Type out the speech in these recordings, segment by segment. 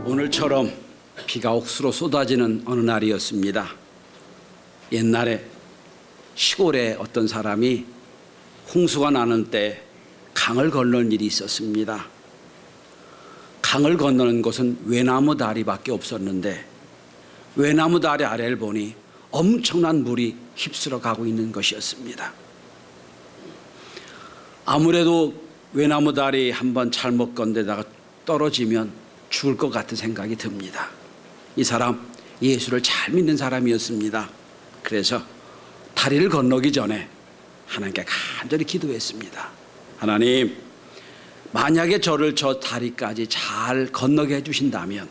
오늘처럼 비가 옥수로 쏟아지는 어느 날이었습니다. 옛날에 시골에 어떤 사람이 홍수가 나는 때 강을 건너는 일이 있었습니다. 강을 건너는 곳은 외나무 다리밖에 없었는데 외나무 다리 아래를 보니 엄청난 물이 휩쓸어 가고 있는 것이었습니다. 아무래도 외나무 다리 한번 잘못 건데다가 떨어지면 죽을 것 같은 생각이 듭니다. 이 사람 예수를 잘 믿는 사람이었습니다. 그래서 다리를 건너기 전에 하나님께 간절히 기도했습니다. 하나님, 만약에 저를 저 다리까지 잘 건너게 해주신다면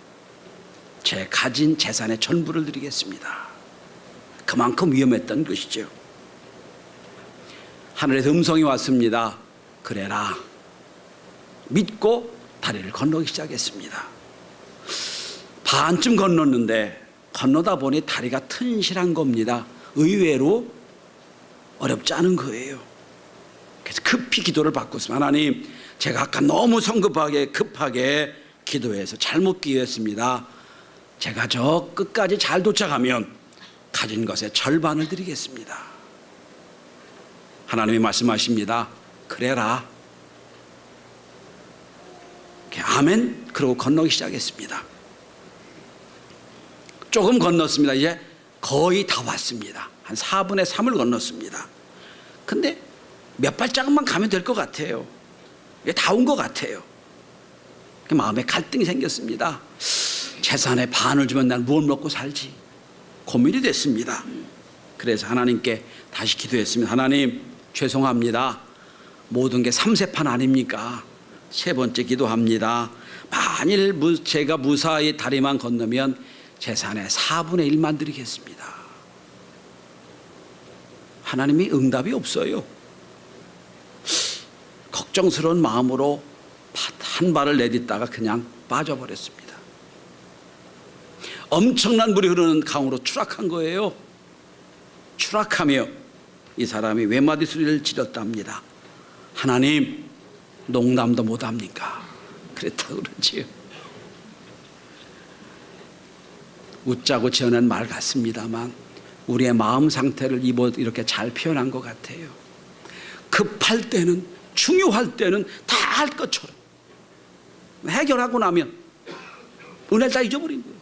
제 가진 재산의 전부를 드리겠습니다. 그만큼 위험했던 것이죠. 하늘에서 음성이 왔습니다. 그래라. 믿고 다리를 건너기 시작했습니다. 반쯤 건넜는데 건너다 보니 다리가 튼실한 겁니다. 의외로 어렵지 않은 거예요. 그래서 급히 기도를 바꿨습니다. 하나님, 제가 아까 너무 성급하게 급하게 기도해서 잘못 기도했습니다. 제가 저 끝까지 잘 도착하면 가진 것의 절반을 드리겠습니다. 하나님이 말씀하십니다. 그래라. 아멘. 그러고 건너기 시작했습니다. 조금 건넜습니다. 이제 거의 다 왔습니다. 한 4분의 3을 건넜습니다. 근데 몇 발자국만 가면 될 것 같아요. 다 온 것 같아요. 마음에 갈등이 생겼습니다. 재산의 반을 주면 난 무엇 먹고 살지? 고민이 됐습니다. 그래서 하나님께 다시 기도했습니다. 하나님, 죄송합니다. 모든 게 3세판 아닙니까? 세 번째 기도합니다. 만일 제가 무사히 다리만 건너면 재산의 4분의 1만 드리겠습니다. 하나님이 응답이 없어요. 걱정스러운 마음으로 한 발을 내딛다가 그냥 빠져버렸습니다. 엄청난 물이 흐르는 강으로 추락한 거예요. 추락하며 이 사람이 외마디 소리를 지렀답니다. 하나님, 농담도 못합니까? 그랬다고 그러지요. 웃자고 지어낸 말 같습니다만 우리의 마음 상태를 이렇게 잘 표현한 것 같아요. 급할 때는, 중요할 때는 다 할 것처럼 해결하고 나면 은혜를 다 잊어버린 거예요.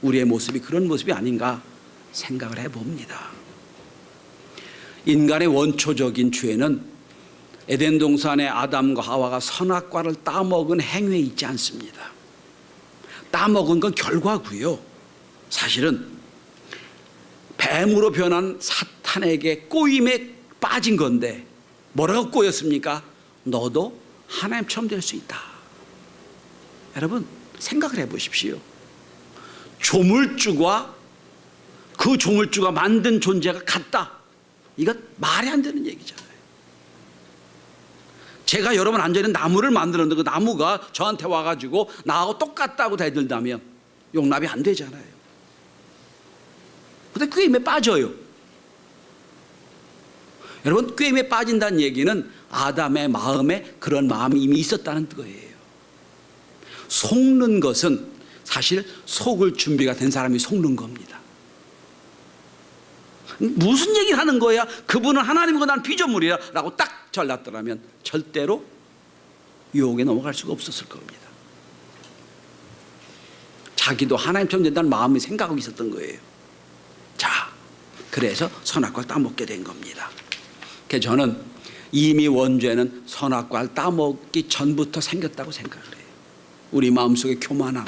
우리의 모습이 그런 모습이 아닌가 생각을 해봅니다. 인간의 원초적인 죄는 에덴 동산의 아담과 하와가 선악과를 따먹은 행위에 있지 않습니다. 따먹은 건 결과고요. 사실은 뱀으로 변한 사탄에게 꼬임에 빠진 건데 뭐라고 꼬였습니까? 너도 하나님처럼 될 수 있다. 여러분, 생각을 해보십시오. 조물주가 그 조물주가 만든 존재가 같다. 이거 말이 안 되는 얘기잖아요. 제가 여러분 앉아있는 나무를 만들었는데 그 나무가 저한테 와가지고 나하고 똑같다고 대들다면 용납이 안 되잖아요. 근데 꾀임에 빠져요. 여러분, 꾀임에 빠진다는 얘기는 아담의 마음에 그런 마음이 이미 있었다는 거예요. 속는 것은 사실 속을 준비가 된 사람이 속는 겁니다. 무슨 얘기를 하는 거야? 그분은 하나님이고 난 피조물이야 라고 딱 잘랐더라면 절대로 유혹에 넘어갈 수가 없었을 겁니다. 자기도 하나님처럼 된다는 마음이 생각하고 있었던 거예요. 자, 그래서 선악과를 따먹게 된 겁니다. 그래서 저는 이미 원죄는 선악과를 따먹기 전부터 생겼다고 생각을 해요. 우리 마음속의 교만함,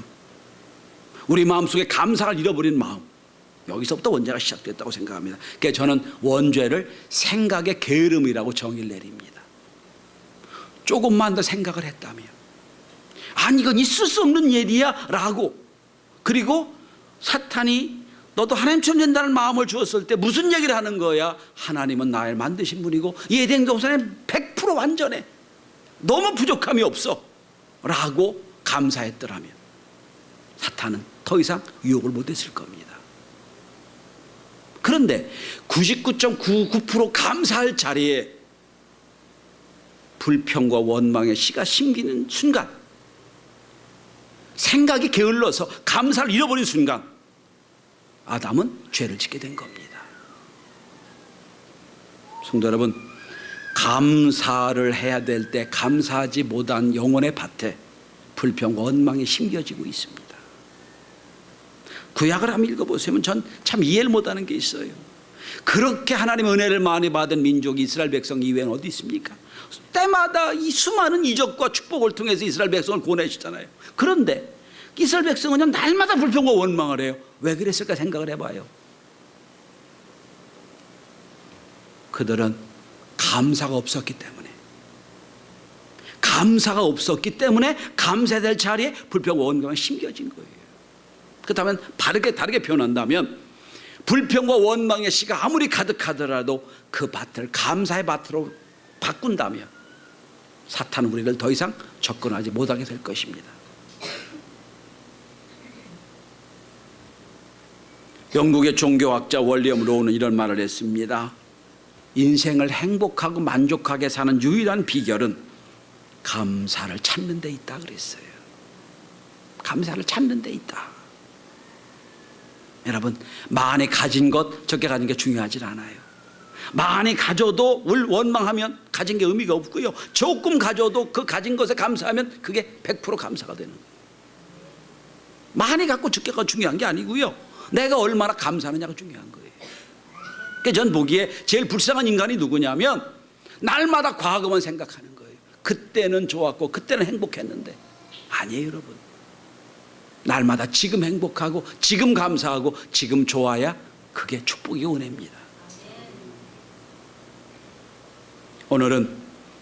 우리 마음속의 감사를 잃어버린 마음, 여기서부터 원죄가 시작됐다고 생각합니다. 그래서 저는 원죄를 생각의 게으름이라고 정의를 내립니다. 조금만 더 생각을 했다면, 아니 이건 있을 수 없는 일이야 라고, 그리고 사탄이 너도 하나님처럼 된다는 마음을 주었을 때 무슨 얘기를 하는 거야? 하나님은 나를 만드신 분이고 이 에덴 동산에 100% 완전해, 너무 부족함이 없어 라고 감사했더라면 사탄은 더 이상 유혹을 못했을 겁니다. 그런데 99.99% 감사할 자리에 불평과 원망의 씨가 심기는 순간 생각이 게을러서 감사를 잃어버린 순간 아담은 죄를 짓게 된 겁니다. 성도 여러분, 감사를 해야 될 때 감사하지 못한 영혼의 밭에 불평과 원망이 심겨지고 있습니다. 구약을 한번 읽어보시면 전 참 이해를 못하는 게 있어요. 그렇게 하나님의 은혜를 많이 받은 민족이 이스라엘 백성 이외에는 어디 있습니까? 때마다 이 수많은 이적과 축복을 통해서 이스라엘 백성을 구원하시잖아요. 그런데 이스라엘 백성은 날마다 불평과 원망을 해요. 왜 그랬을까 생각을 해봐요. 그들은 감사가 없었기 때문에, 감사가 없었기 때문에 감사될 자리에 불평과 원망이 심겨진 거예요. 그렇다면 다르게 표현한다면 불평과 원망의 씨가 아무리 가득하더라도 그 밭을 감사의 밭으로 바꾼다면 사탄은 우리를 더 이상 접근하지 못하게 될 것입니다. 영국의 종교학자 월리엄 로우는 이런 말을 했습니다. 인생을 행복하고 만족하게 사는 유일한 비결은 감사를 찾는 데 있다 그랬어요. 감사를 찾는 데 있다. 여러분, 많이 가진 것, 적게 가진 게 중요하지 않아요. 많이 가져도 원망하면 가진 게 의미가 없고요. 조금 가져도 그 가진 것에 감사하면 그게 100% 감사가 되는 거예요. 많이 갖고 적게가 중요한 게 아니고요. 내가 얼마나 감사하느냐가 중요한 거예요. 그러니까 전 보기에 제일 불쌍한 인간이 누구냐면 날마다 과거만 생각하는 거예요. 그때는 좋았고 그때는 행복했는데, 아니에요 여러분. 날마다 지금 행복하고 지금 감사하고 지금 좋아야 그게 축복이 은혜입니다. 오늘은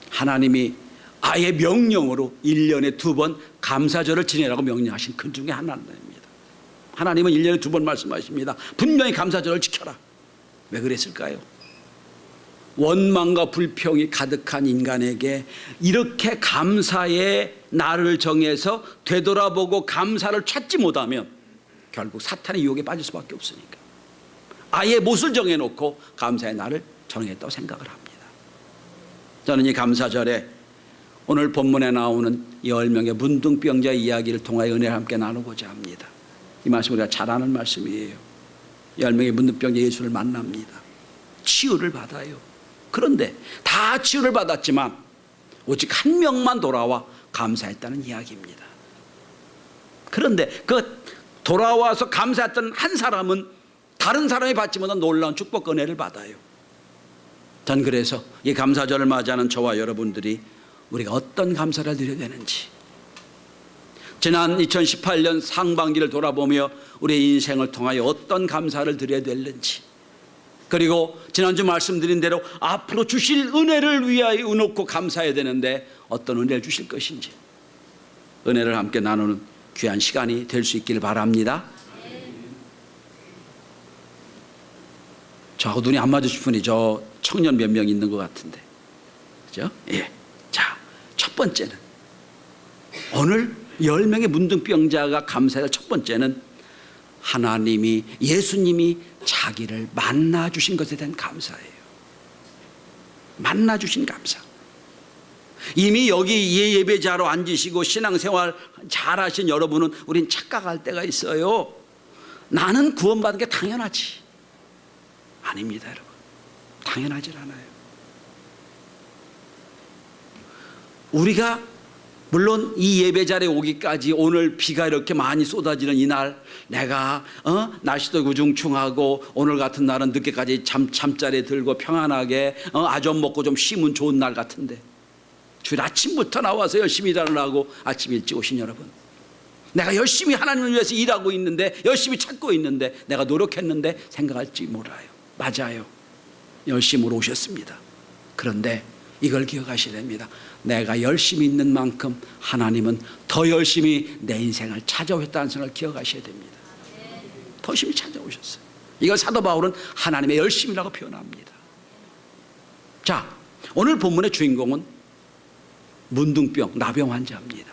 하나님이 아예 명령으로 1년에 2번 감사절을 지내라고 명령하신 그 중에 하나입니다. 하나님은 1년에 2번 말씀하십니다. 분명히 감사절을 지켜라. 왜 그랬을까요? 원망과 불평이 가득한 인간에게 이렇게 감사의 날을 정해서 되돌아보고 감사를 찾지 못하면 결국 사탄의 유혹에 빠질 수밖에 없으니까 아예 못을 정해놓고 감사의 날을 정했다고 생각을 합니다. 저는 이 감사절에 오늘 본문에 나오는 10명의 문둥병자 이야기를 통하여 은혜를 함께 나누고자 합니다. 이 말씀 우리가 잘 아는 말씀이에요. 10명의 문둥병자 예수를 만납니다. 치유를 받아요. 그런데 다 치유를 받았지만 오직 한 명만 돌아와 감사했다는 이야기입니다. 그런데 그 돌아와서 감사했던 한 사람은 다른 사람이 받지 못한 놀라운 축복 은혜를 받아요. 전 그래서 이 감사절을 맞이하는 저와 여러분들이 우리가 어떤 감사를 드려야 되는지, 지난 2018년 상반기를 돌아보며 우리의 인생을 통하여 어떤 감사를 드려야 되는지, 그리고 지난주 말씀드린 대로 앞으로 주실 은혜를 위하여 놓고 감사해야 되는데 어떤 은혜를 주실 것인지, 은혜를 함께 나누는 귀한 시간이 될 수 있기를 바랍니다. 저하고 눈이 안 맞으실 분이 저 청년 몇 명 있는 것 같은데, 그죠? 예. 자, 첫 번째는 오늘 10명의 문둥병자가 감사할 첫 번째는 하나님이, 예수님이 자기를 만나주신 것에 대한 감사예요. 만나주신 감사. 이미 여기 예배자로 앉으시고 신앙생활 잘하신 여러분은 우린 착각할 때가 있어요. 나는 구원받은 게 당연하지. 아닙니다 여러분. 당연하지 않아요. 우리가 물론 이 예배 자리에 오기까지 오늘 비가 이렇게 많이 쏟아지는 이날, 내가 날씨도 우중충하고 오늘 같은 날은 늦게까지 잠자리에 들고 평안하게 아점 먹고 좀 쉬면 좋은 날 같은데, 주일 아침부터 나와서 열심히 일하느라고 하고 아침 일찍 오신 여러분, 내가 열심히 하나님을 위해서 일하고 있는데, 열심히 찾고 있는데, 내가 노력했는데 생각할지 몰라요. 맞아요. 열심으로 오셨습니다. 그런데 이걸 기억하셔야 됩니다. 내가 열심히 있는 만큼 하나님은 더 열심히 내 인생을 찾아오셨다는 것을 기억하셔야 됩니다. 더 열심히 찾아오셨어요. 이걸 사도 바울은 하나님의 열심이라고 표현합니다. 자, 오늘 본문의 주인공은 문둥병, 나병 환자입니다.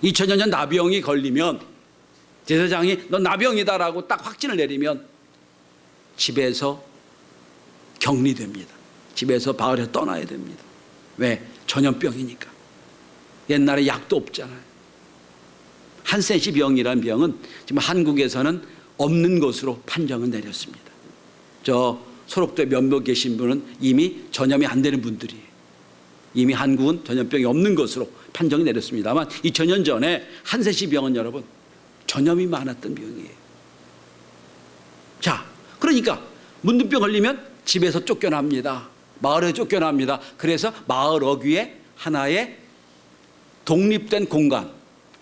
2000년 전 나병이 걸리면 제사장이 너 나병이다라고 딱 확진을 내리면 집에서 격리됩니다. 집에서 바울에서 떠나야 됩니다. 왜? 전염병이니까. 옛날에 약도 없잖아요. 한센시 병이라는 병은 지금 한국에서는 없는 것으로 판정을 내렸습니다. 저 소록도에 몇몇 계신 분은 이미 전염이 안 되는 분들이에요. 이미 한국은 전염병이 없는 것으로 판정이 내렸습니다만 2000년 전에 한센시 병은 여러분 전염이 많았던 병이에요. 자, 그러니까 문둥병 걸리면 집에서 쫓겨납니다. 마을에 쫓겨납니다. 그래서 마을 어귀에 하나의 독립된 공간,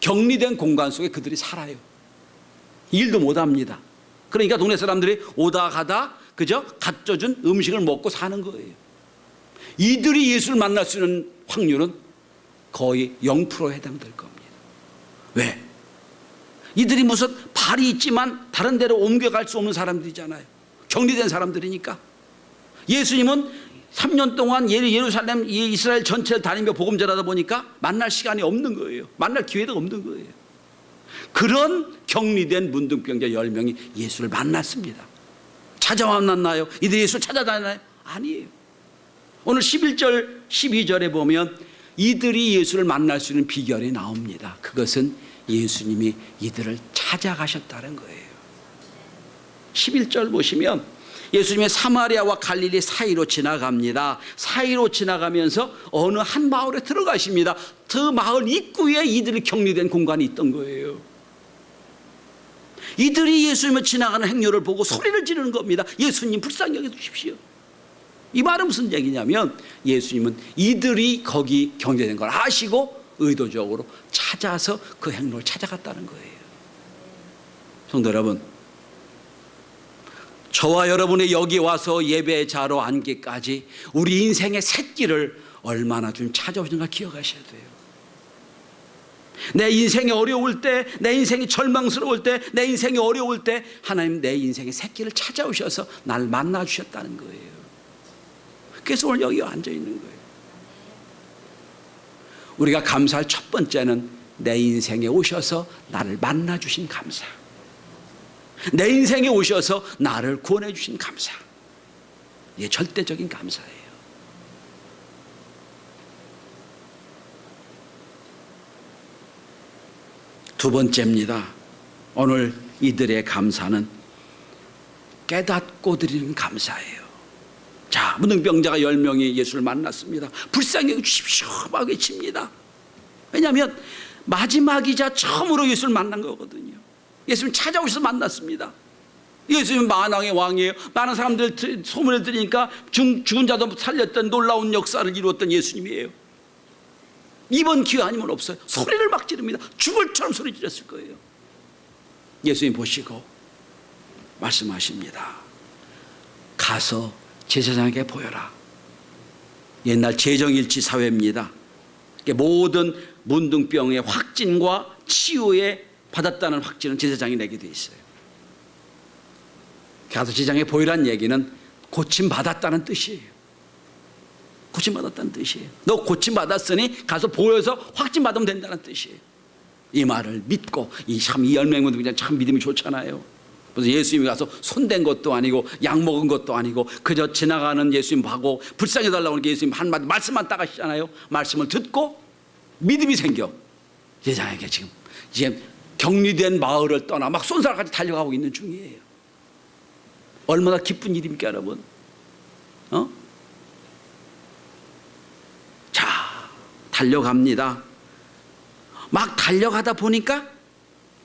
격리된 공간 속에 그들이 살아요. 일도 못합니다. 그러니까 동네 사람들이 오다 가다 그저 갖춰준 음식을 먹고 사는 거예요. 이들이 예수를 만날 수 있는 확률은 거의 0%에 해당될 겁니다. 왜? 이들이 무슨 발이 있지만 다른 데로 옮겨갈 수 없는 사람들이잖아요. 격리된 사람들이니까. 예수님은 3년 동안 예루살렘, 이스라엘 전체를 다니며 복음 전하다 보니까 만날 시간이 없는 거예요. 만날 기회도 없는 거예요. 그런 격리된 문둥병자 10명이 예수를 만났습니다. 찾아 만났나요? 이들이 예수를 찾아다니나요? 아니에요. 오늘 11절, 12절에 보면 이들이 예수를 만날 수 있는 비결이 나옵니다. 그것은 예수님이 이들을 찾아가셨다는 거예요. 11절 보시면 예수님의 사마리아와 갈릴리 사이로 지나갑니다. 사이로 지나가면서 어느 한 마을에 들어가십니다. 그 마을 입구에 이들이 격리된 공간이 있던 거예요. 이들이 예수님을 지나가는 행렬을 보고 소리를 지르는 겁니다. 예수님 불쌍히 여겨주십시오. 이 말은 무슨 얘기냐면 예수님은 이들이 거기 격리된 걸 아시고 의도적으로 찾아서 그 행로를 찾아갔다는 거예요. 성도 여러분, 저와 여러분이 여기 와서 예배자로 앉기까지 우리 인생의 샛길을 얼마나 좀 찾아오신가 기억하셔야 돼요. 내 인생이 어려울 때, 내 인생이 절망스러울 때, 내 인생이 어려울 때 하나님 내 인생의 샛길을 찾아오셔서 날 만나주셨다는 거예요. 그래서 오늘 여기 앉아 있는 거예요. 우리가 감사할 첫 번째는 내 인생에 오셔서 나를 만나주신 감사, 내 인생에 오셔서 나를 구원해 주신 감사. 이게 절대적인 감사예요. 두 번째입니다. 오늘 이들의 감사는 깨닫고 드리는 감사예요. 자, 문둥병자가 10명이 예수를 만났습니다. 불쌍히 여기주십시오 막 외칩니다. 왜냐하면 마지막이자 처음으로 예수를 만난 거거든요. 예수님 찾아오셔서 만났습니다. 예수님은 만왕의 왕이에요. 많은 사람들 소문을 들으니까 죽은 자도 살렸던 놀라운 역사를 이루었던 예수님이에요. 이번 기회 아니면 없어요. 소리를 막 지릅니다. 죽을 처럼 소리 지렀을 거예요. 예수님 보시고 말씀하십니다. 가서 제사장에게 보여라. 옛날 재정일치 사회입니다. 모든 문둥병의 확진과 치유에 받았다는 확진은 제사장이 내게 돼 있어요. 가서 제사장에 보이란 얘기는 고침받았다는 뜻이에요. 고침받았다는 뜻이에요. 너 고침받았으니 가서 보여서 확진받으면 된다는 뜻이에요. 이 말을 믿고 이 10명은 그냥 참 믿음이 좋잖아요. 그래서 예수님이 가서 손댄 것도 아니고 약 먹은 것도 아니고 그저 지나가는 예수님 보고 불쌍히 달라고 하는 게 예수님 한마디 말씀만 딱 하시잖아요. 말씀을 듣고 믿음이 생겨. 제사장에게 지금 이제 격리된 마을을 떠나 막 쏜살같이 달려가고 있는 중이에요. 얼마나 기쁜 일입니까 여러분? 자, 달려갑니다. 막 달려가다 보니까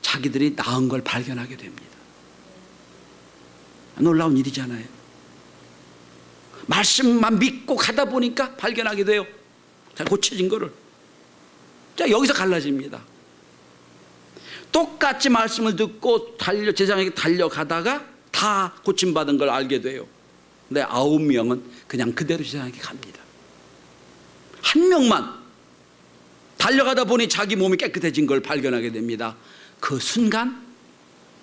자기들이 나은 걸 발견하게 됩니다. 놀라운 일이잖아요. 말씀만 믿고 가다 보니까 발견하게 돼요. 잘 고쳐진 거를. 자, 여기서 갈라집니다. 똑같이 말씀을 듣고 제사장에게 달려가다가 다 고침받은 걸 알게 돼요. 근데 9명은 그냥 그대로 제사장에게 갑니다. 한 명만 달려가다 보니 자기 몸이 깨끗해진 걸 발견하게 됩니다. 그 순간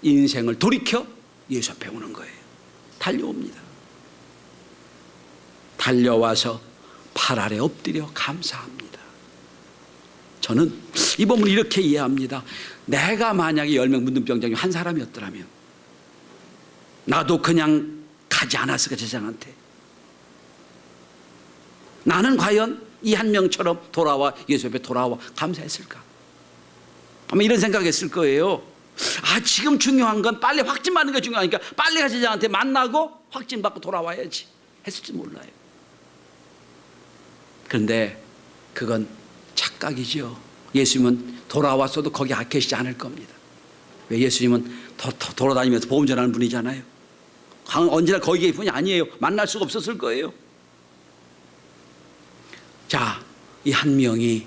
인생을 돌이켜 예수 앞에 오는 거예요. 달려옵니다. 달려와서 발 아래 엎드려 감사합니다. 저는 이 본문을 이렇게 이해합니다. 내가 만약에 10명 문둥병자 중 한 사람이었더라면 나도 그냥 가지 않았을까 제사장한테. 나는 과연 이 한 명처럼 돌아와 예수 앞에 돌아와 감사했을까? 아마 이런 생각했을 거예요. 아, 지금 중요한 건 빨리 확진받는 게 중요하니까 빨리 가서 제자한테 만나고 확진받고 돌아와야지 했을지 몰라요. 그런데 그건 착각이죠. 예수님은 돌아왔어도 거기 계시지 않을 겁니다. 왜? 예수님은 돌아다니면서 복음 전하는 분이잖아요. 언제나 거기 계신 분이 아니에요. 만날 수가 없었을 거예요. 자, 이 한 명이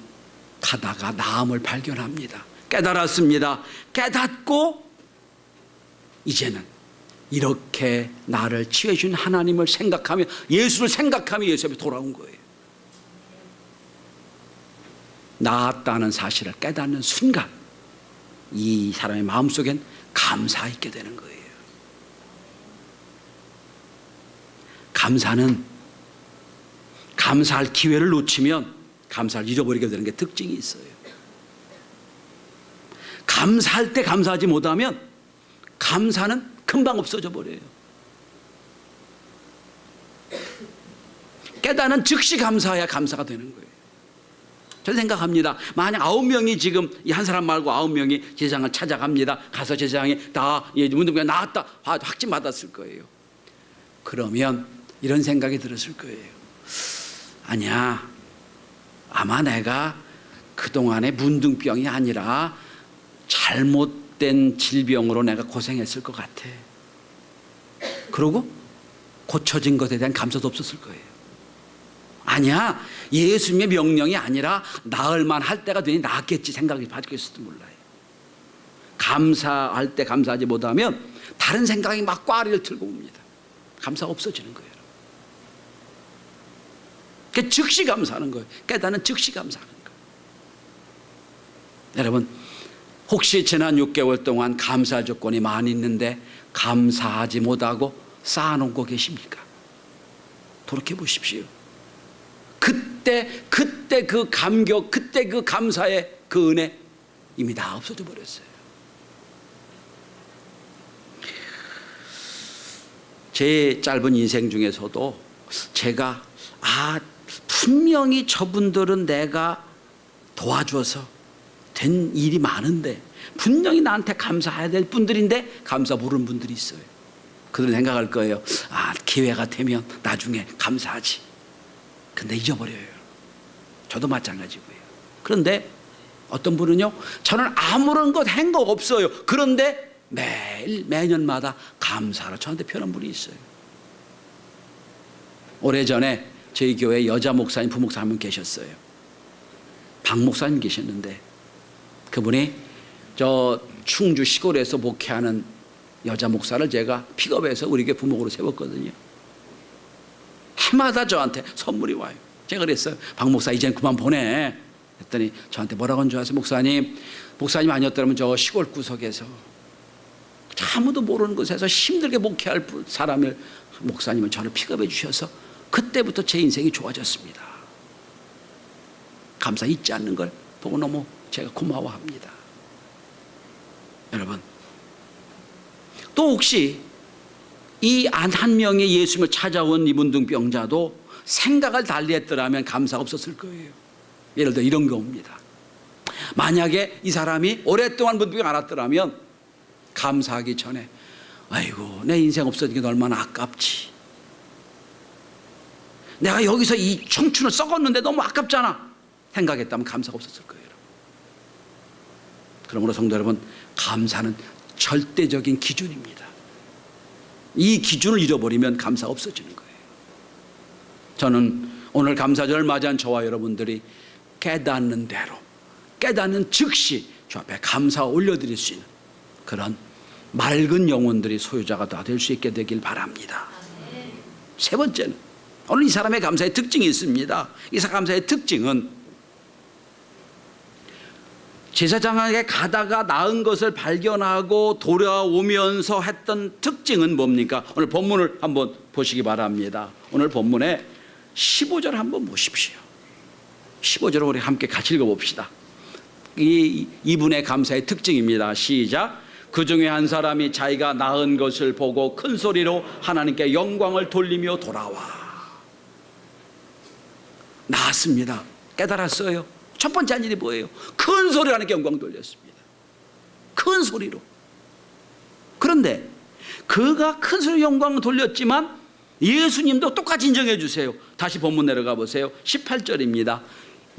가다가 나음을 발견합니다. 깨달았습니다. 깨닫고 이제는 이렇게 나를 치유해 준 하나님을 생각하며 예수를 생각하며 예수 앞에 돌아온 거예요. 나았다는 사실을 깨닫는 순간 이 사람의 마음속엔 감사가 있게 되는 거예요. 감사는 감사할 기회를 놓치면 감사를 잃어버리게 되는 게 특징이 있어요. 감사할 때 감사하지 못하면 감사는 금방 없어져 버려요. 깨닫는 즉시 감사해야 감사가 되는 거예요. 저는 생각합니다. 만약 9명이 지금 이 한 사람 말고 9명이 제사장을 찾아갑니다. 가서 제사장이 다 문둥병 나았다 확진 받았을 거예요. 그러면 이런 생각이 들었을 거예요. 아니야, 아마 내가 그동안의 문둥병이 아니라 잘못된 질병으로 내가 고생했을 것 같아. 그러고 고쳐진 것에 대한 감사도 없었을 거예요. 아니야, 예수님의 명령이 아니라 나을만 할 때가 되니 낫겠지 생각이 바뀌었을지도 몰라요. 감사할 때 감사하지 못하면 다른 생각이 막 꽈리를 틀고 옵니다. 감사가 없어지는 거예요. 그러니까 즉시 감사하는 거예요. 깨닫는 즉시 감사하는 거예요. 여러분, 혹시 지난 6개월 동안 감사 조건이 많이 있는데 감사하지 못하고 쌓아놓고 계십니까? 돌이켜 보십시오. 그때 그 감격, 그때 그 감사의 그 은혜 이미 다 없어져 버렸어요. 제 짧은 인생 중에서도 제가 분명히 저분들은 내가 도와줘서 된 일이 많은데 분명히 나한테 감사해야 될 분들인데 감사 모르는 분들이 있어요. 그들 생각할 거예요. 기회가 되면 나중에 감사하지. 근데 잊어버려요. 저도 마찬가지고요. 그런데 어떤 분은요, 저는 아무런 것 한 거 없어요. 그런데 매년마다 감사로 저한테 표현한 분이 있어요. 오래전에 저희 교회 여자 목사님, 부목사 한 분 계셨어요. 박 목사님 계셨는데 그분이 저 충주 시골에서 목회하는 여자 목사를 제가 픽업해서 우리 교회 부목으로 세웠거든요. 해마다 저한테 선물이 와요. 제가 그랬어요. 박 목사 이제는 그만 보내. 했더니 저한테 뭐라고 한 줄 아세요? 목사님 아니었다면 저 시골 구석에서 아무도 모르는 곳에서 힘들게 목회할 사람을 목사님은 저를 픽업해 주셔서 그때부터 제 인생이 좋아졌습니다. 감사 잊지 않는 걸 보고 너무 제가 고마워합니다. 여러분, 또 혹시 이 한 명의 예수님을 찾아온 이 문둥병자도 생각을 달리했더라면 감사가 없었을 거예요. 예를 들어 이런 겁니다. 만약에 이 사람이 오랫동안 문둥병 알았더라면 감사하기 전에 아이고 내 인생 없어진 게 얼마나 아깝지. 내가 여기서 이 청춘을 썩었는데 너무 아깝잖아 생각했다면 감사가 없었을 거예요. 그러므로 성도 여러분, 감사는 절대적인 기준입니다. 이 기준을 잃어버리면 감사가 없어지는 거예요. 저는 오늘 감사절을 맞이한 저와 여러분들이 깨닫는 대로, 깨닫는 즉시 주 앞에 감사 올려드릴 수 있는 그런 맑은 영혼들이 소유자가 다 될 수 있게 되길 바랍니다. 세 번째는 오늘 이 사람의 감사의 특징이 있습니다. 이 감사의 특징은 제사장에게 가다가 나은 것을 발견하고 돌아오면서 했던 특징은 뭡니까? 오늘 본문을 한번 보시기 바랍니다. 오늘 본문에 15절 한번 보십시오. 15절을 우리 함께 같이 읽어봅시다. 이분의 감사의 특징입니다. 시작. 그 중에 한 사람이 자기가 낳은 것을 보고 큰 소리로 하나님께 영광을 돌리며 돌아와. 나았습니다. 깨달았어요. 첫 번째 한 일이 뭐예요? 큰 소리로 하나님께 영광 돌렸습니다. 큰 소리로. 그런데 그가 큰 소리로 영광을 돌렸지만 예수님도 똑같이 인정해 주세요. 다시 본문 내려가 보세요. 18절입니다.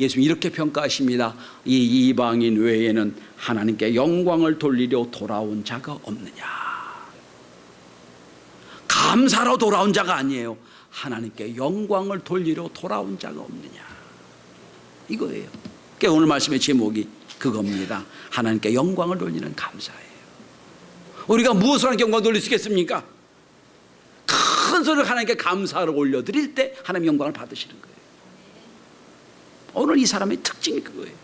예수님 이렇게 평가하십니다. 이 이방인 외에는 하나님께 영광을 돌리려 돌아온 자가 없느냐. 감사로 돌아온 자가 아니에요. 하나님께 영광을 돌리려 돌아온 자가 없느냐. 이거예요. 그러니까 오늘 말씀의 제목이 그겁니다. 하나님께 영광을 돌리는 감사예요. 우리가 무엇을 하나님께 영광 돌릴 수 있겠습니까? 큰 소리로 하나님께 감사를 올려드릴 때 하나님 영광을 받으시는 거예요. 오늘 이 사람의 특징이 그거예요.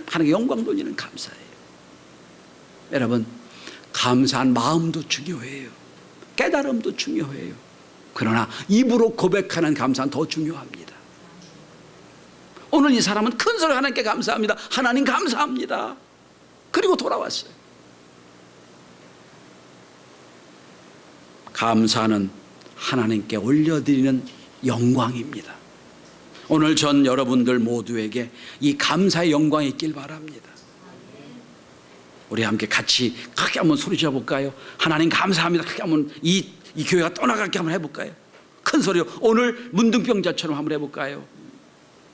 하나님께 영광 돌리는 감사예요. 여러분, 감사한 마음도 중요해요. 깨달음도 중요해요. 그러나 입으로 고백하는 감사는 더 중요합니다. 오늘 이 사람은 큰 소리로 하나님께 감사합니다. 하나님 감사합니다. 그리고 돌아왔어요. 감사는 하나님께 올려드리는 영광입니다. 오늘 전 여러분들 모두에게 이 감사의 영광이 있길 바랍니다. 우리 함께 같이 크게 한번 소리쳐 볼까요? 하나님 감사합니다. 크게 한번 이 교회가 떠나가게 한번 해볼까요? 큰 소리로 오늘 문둥병자처럼 한번 해볼까요?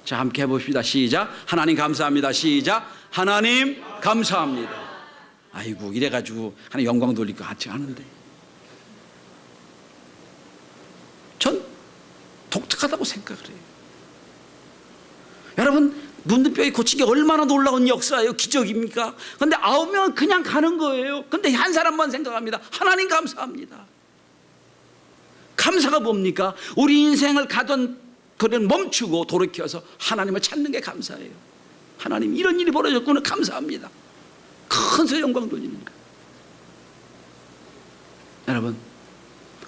자, 함께 해봅시다. 시작. 하나님 감사합니다. 시작. 하나님 감사합니다. 아이고, 이래가지고 하나님 영광 돌릴 것 같지 않은데 전 독특하다고 생각을 해요. 여러분, 문둥병이 고친 게 얼마나 놀라운 역사예요. 기적입니까? 그런데 9명은 그냥 가는 거예요. 그런데 한 사람만 생각합니다. 하나님 감사합니다. 감사가 뭡니까? 우리 인생을 가던 그를 멈추고 돌이켜서 하나님을 찾는 게 감사예요. 하나님, 이런 일이 벌어졌구나. 감사합니다. 큰 소리 영광 돌리는 거예요. 여러분,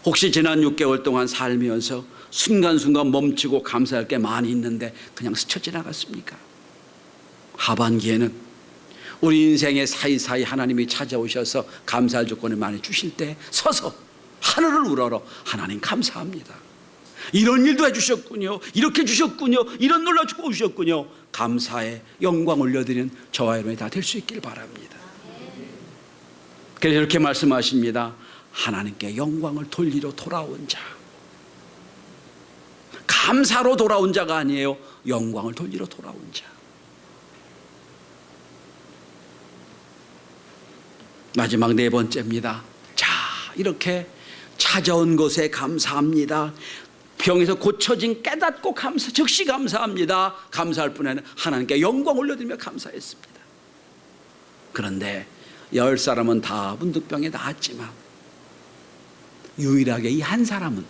혹시 지난 6개월 동안 살면서 순간순간 멈추고 감사할 게 많이 있는데 그냥 스쳐 지나갔습니까? 하반기에는 우리 인생의 사이사이 하나님이 찾아오셔서 감사할 조건을 많이 주실 때 서서 하늘을 우러러 하나님 감사합니다. 이런 일도 해주셨군요. 이렇게 주셨군요. 이런 놀라운 축복 주셨군요. 감사의 영광 올려드리는 저와 여러분이 다 될 수 있길 바랍니다. 그래서 이렇게 말씀하십니다. 하나님께 영광을 돌리러 돌아온 자. 감사로 돌아온 자가 아니에요. 영광을 돌리러 돌아온 자. 마지막 네 번째입니다. 자, 이렇게 찾아온 것에 감사합니다. 병에서 고쳐진 깨닫고 감사, 즉시 감사합니다. 감사할 뿐 아니라 하나님께 영광 올려드리며 감사했습니다. 그런데 10사람은 다 문둥병에 나았지만 유일하게 이 한 사람은,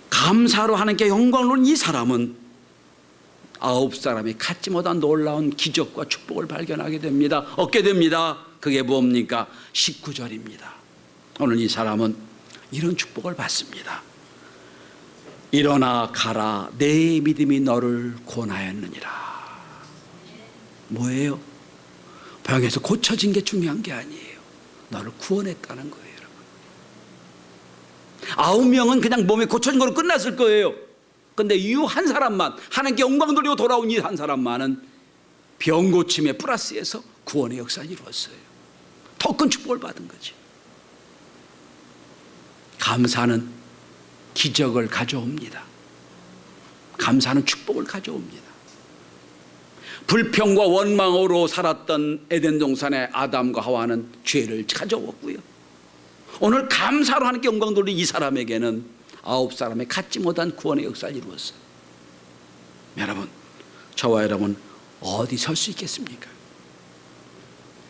감사로 하나님께 영광을 올린 이 사람은 9사람이 갖지 못한 놀라운 기적과 축복을 발견하게 됩니다. 얻게 됩니다. 그게 뭡니까? 19절입니다. 오늘 이 사람은 이런 축복을 받습니다. 일어나 가라, 내 믿음이 너를 구원하였느니라. 뭐예요? 병에서 고쳐진 게 중요한 게 아니에요. 너를 구원했다는 거예요. 9명은 그냥 몸이 고쳐진 걸로 끝났을 거예요. 그런데 이 한 사람만, 하나님께 영광 돌리고 돌아온 이 한 사람만은 병 고침에 플러스해서 구원의 역사를 이루었어요. 더 큰 축복을 받은 거지. 감사는 기적을 가져옵니다. 감사는 축복을 가져옵니다. 불평과 원망으로 살았던 에덴 동산의 아담과 하와는 죄를 가져왔고요. 오늘 감사로 하나님께 영광 돌린 이 사람에게는 9사람의 갖지 못한 구원의 역사를 이루었어요. 여러분, 저와 여러분 어디 설 수 있겠습니까?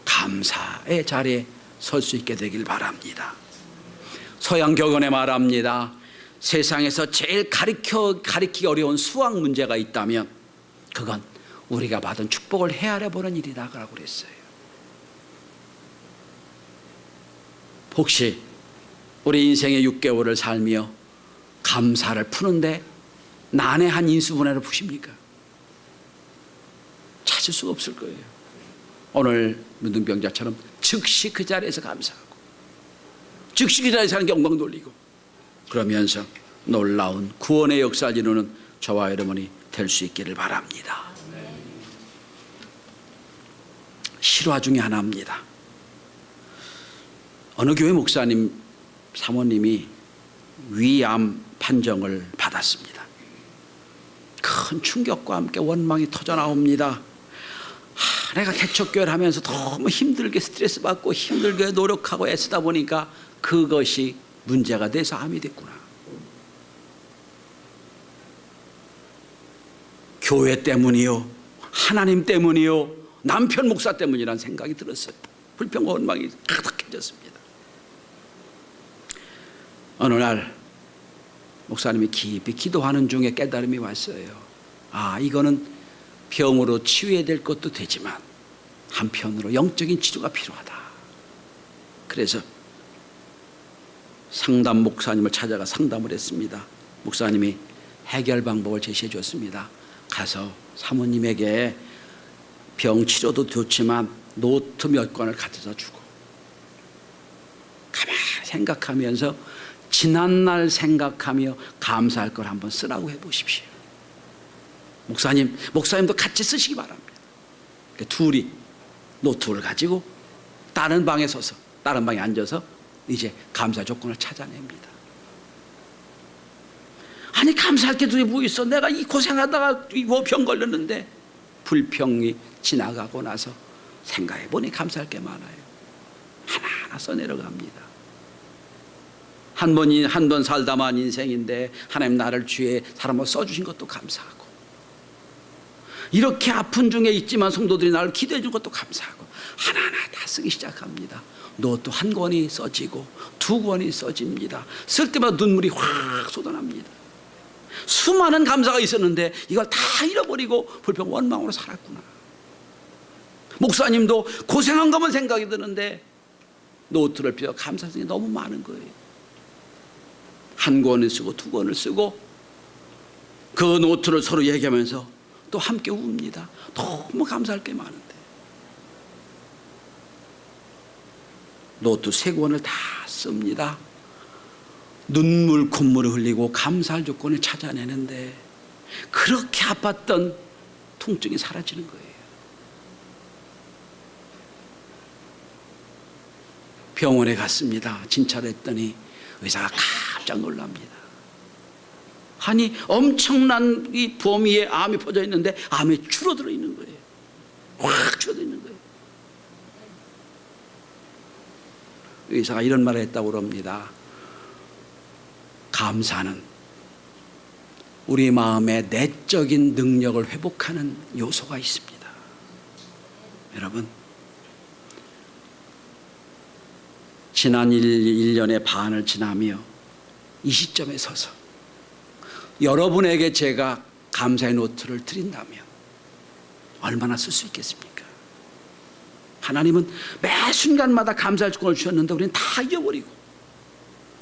감사의 자리에 설 수 있게 되길 바랍니다. 서양 격언에 말합니다. 세상에서 제일 가리키기 어려운 수학 문제가 있다면 그건 우리가 받은 축복을 헤아려보는 일이라고 그랬어요. 혹시 우리 인생의 6개월을 살며 감사를 푸는데 난해한 인수분해를 푸십니까? 찾을 수가 없을 거예요. 오늘 문둥병자처럼 즉시 그 자리에서 감사하고 즉시 그 자리에서 하나님께 영광 돌리고 그러면서 놀라운 구원의 역사를 이루는 저와 여러분이 될 수 있기를 바랍니다. 실화 중에 하나입니다. 어느 교회 목사님 사모님이 위암 판정을 받았습니다. 큰 충격과 함께 원망이 터져 나옵니다. 내가 개척교회를 하면서 너무 힘들게 스트레스 받고 힘들게 노력하고 애쓰다 보니까 그것이 문제가 돼서 암이 됐구나. 교회 때문이요, 하나님 때문이요, 남편 목사 때문이라는 생각이 들었어요. 불평과 원망이 가득해졌습니다. 어느 날 목사님이 깊이 기도하는 중에 깨달음이 왔어요. 이거는 병으로 치유해야 될 것도 되지만 한편으로 영적인 치료가 필요하다. 그래서 상담 목사님을 찾아가 상담을 했습니다. 목사님이 해결 방법을 제시해 줬습니다. 가서 사모님에게 병 치료도 좋지만 노트 몇 권을 가져다 주고 가만히 생각하면서 지난날 생각하며 감사할 걸 한번 쓰라고 해보십시오. 목사님도 같이 쓰시기 바랍니다. 둘이 노트를 가지고 다른 방에 서서 다른 방에 앉아서 이제 감사 조건을 찾아냅니다. 아니 감사할 게 도대체 뭐 있어? 내가 이 고생하다가 뭐 병 걸렸는데. 불평이 지나가고 나서 생각해 보니 감사할 게 많아요. 하나하나 써내려갑니다. 한 번 살다만 인생인데 하나님 나를 주에 사람을 써주신 것도 감사하고, 이렇게 아픈 중에 있지만 성도들이 나를 기도해 준 것도 감사하고, 하나하나 다 쓰기 시작합니다. 노트 한 권이 써지고 두 권이 써집니다. 쓸 때마다 눈물이 확 쏟아납니다. 수많은 감사가 있었는데 이걸 다 잃어버리고 불평 원망으로 살았구나. 목사님도 고생한 것만 생각이 드는데 노트를 펴 감사성이 너무 많은 거예요. 한 권을 쓰고 두 권을 쓰고 그 노트를 서로 얘기하면서 또 함께 웁니다. 너무 감사할 게 많은데. 노트 세 권을 다 씁니다. 눈물 콧물을 흘리고 감사할 조건을 찾아내는데 그렇게 아팠던 통증이 사라지는 거예요. 병원에 갔습니다. 진찰을 했더니 의사가 깜짝 놀랍니다. 아니 엄청난 이 범위에 암이 퍼져 있는데 암이 줄어들어 있는 거예요. 확 줄어들어 있는 거예요. 의사가 이런 말을 했다고 그럽니다. 감사는 우리 마음의 내적인 능력을 회복하는 요소가 있습니다. 여러분, 지난 1년의 반을 지나며 이 시점에 서서 여러분에게 제가 감사의 노트를 드린다면 얼마나 쓸 수 있겠습니까? 하나님은 매 순간마다 감사할 조건을 주셨는데 우리는 다 잊어버리고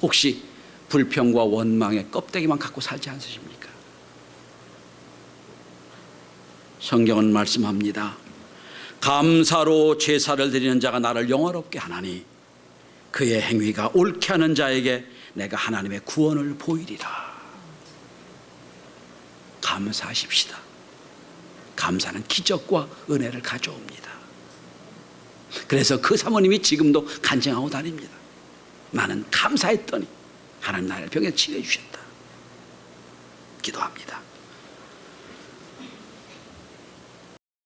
혹시 불평과 원망의 껍데기만 갖고 살지 않으십니까? 성경은 말씀합니다. 감사로 제사를 드리는 자가 나를 영화롭게 하나니 그의 행위가 옳게 하는 자에게 내가 하나님의 구원을 보이리라. 감사하십시다. 감사는 기적과 은혜를 가져옵니다. 그래서 그 사모님이 지금도 간증하고 다닙니다. 나는 감사했더니 하나님 나를 병에 치료해 주셨다. 기도합니다.